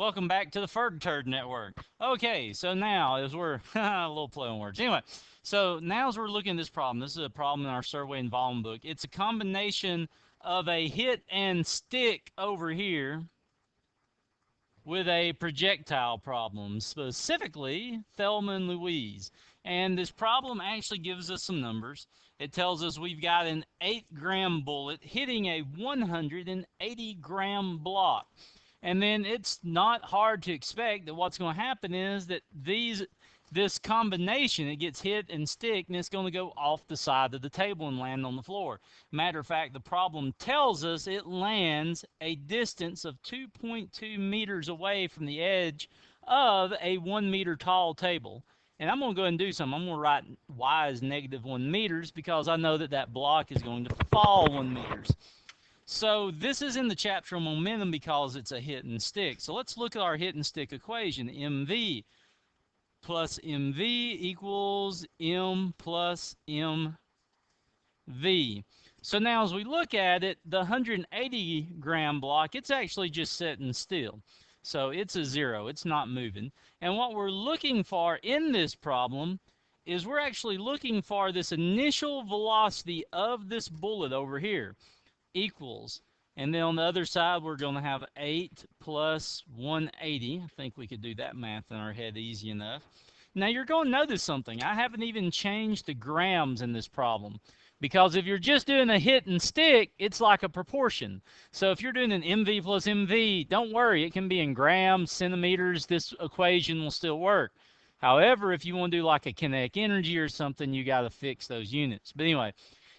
Welcome back to the Ferg Turd Network. Okay, so now as we're a little play on words. Anyway, so now as we're looking at this problem, this is a problem in our survey and volume book. It's a combination of a hit and stick over here with a projectile problem, specifically Thelma and Louise. And this problem actually gives us some numbers. It tells us we've got an 8-gram bullet hitting a 180-gram block. And then it's not hard to expect that what's going to happen is that this combination, it gets hit and stick, and it's going to go off the side of the table and land on the floor. Matter of fact, the problem tells us it lands a distance of 2.2 meters away from the edge of a 1 meter tall table. And I'm going to go ahead and do something. I'm going to write y is -1 meters because I know that that block is going to fall 1 meters. So this is in the chapter on momentum because it's a hit and stick. So let's look at our hit and stick equation. mv plus mv equals m plus mv. So now as we look at it, the 180-gram block, it's actually just sitting still. So it's a 0. It's not moving. And what we're looking for in this problem is we're actually looking for this initial velocity of this bullet over here. Equals, and then on the other side we're going to have 8 plus 180. I think we could do that math in our head easy enough. Now you're going to notice something. I haven't even changed the grams in this problem, because if you're just doing a hit and stick, it's like a proportion. So if you're doing an mv plus mv, don't worry, it can be in grams, centimeters. This equation will still work. However, if you want to do like a kinetic energy or something, you got to fix those units. But anyway,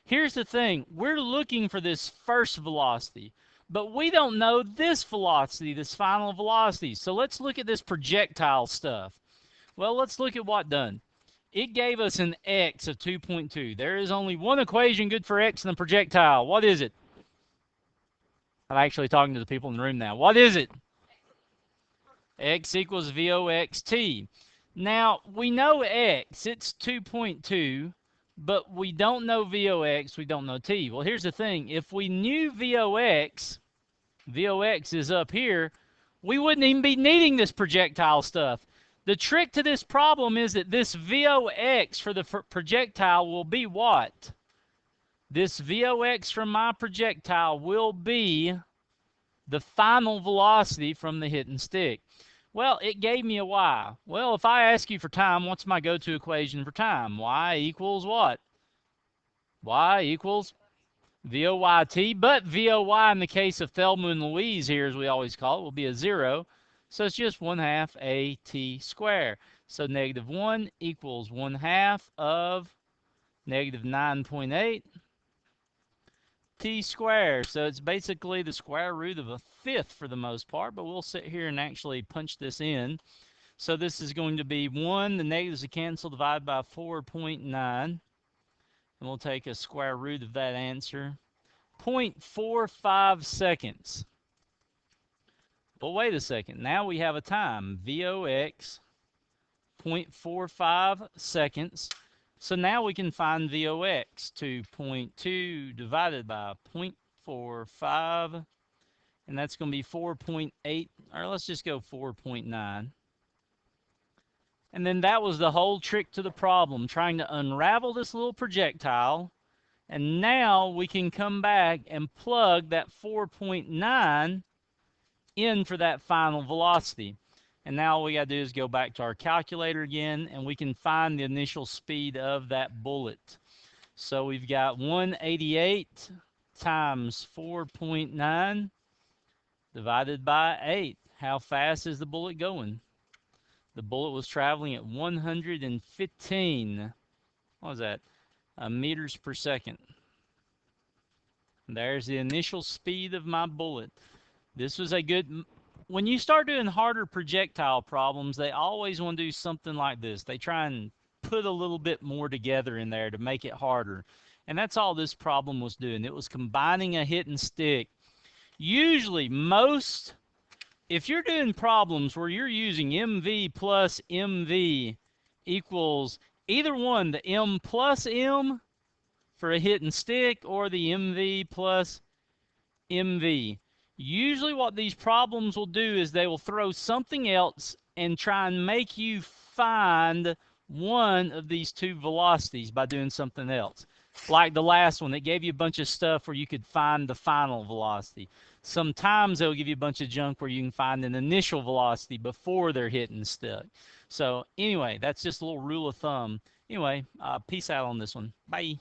here's the thing. We're looking for this first velocity, but we don't know this velocity, this final velocity. So let's look at this projectile stuff. Well, let's look at what done. It gave us an x of 2.2. There is only one equation good for x in the projectile. What is it? I'm actually talking to the people in the room now. What is it? X equals VOXT. Now, we know x, it's 2.2. But we don't know VOX, we don't know T. Well, here's the thing. If we knew VOX is up here, we wouldn't even be needing this projectile stuff. The trick to this problem is that this VOX for the projectile will be what? This VOX from my projectile will be the final velocity from the hit and stick. Well, it gave me a y. Well, if I ask you for time, what's my go-to equation for time? Y equals what? Y equals VOYT, but VOY in the case of Thelma and Louise here, as we always call it, will be a 0. So it's just 1/2 AT squared. So -1 equals 1/2 of -9.8 T squared. So it's basically the square root of a fifth for the most part, but we'll sit here and actually punch this in. So this is going to be 1, the negatives are canceled, divided by 4.9. And we'll take a square root of that answer. 0.45 seconds. But wait a second, now we have a time. VOX, 0.45 seconds. So now we can find VOX. 2.2 divided by 0.45, and that's going to be 4.8, or let's just go 4.9. And then that was the whole trick to the problem, trying to unravel this little projectile. And now we can come back and plug that 4.9 in for that final velocity. And now all we got to do is go back to our calculator again, and we can find the initial speed of that bullet. So we've got 188 times 4.9 divided by 8. How fast is the bullet going? The bullet was traveling at 115, what was that, meters per second. There's the initial speed of my bullet. This was a good... When you start doing harder projectile problems, they always want to do something like this. They try and put a little bit more together in there to make it harder. And that's all this problem was doing. It was combining a hit and stick. Usually, if you're doing problems where you're using MV plus MV equals either one, the M plus M for a hit and stick or the MV plus MV, Usually what these problems will do is they will throw something else and try and make you find one of these two velocities by doing something else. Like the last one, it gave you a bunch of stuff where you could find the final velocity. Sometimes they'll give you a bunch of junk where you can find an initial velocity before they're hitting stuck. So anyway, that's just a little rule of thumb. Anyway, peace out on this one. Bye.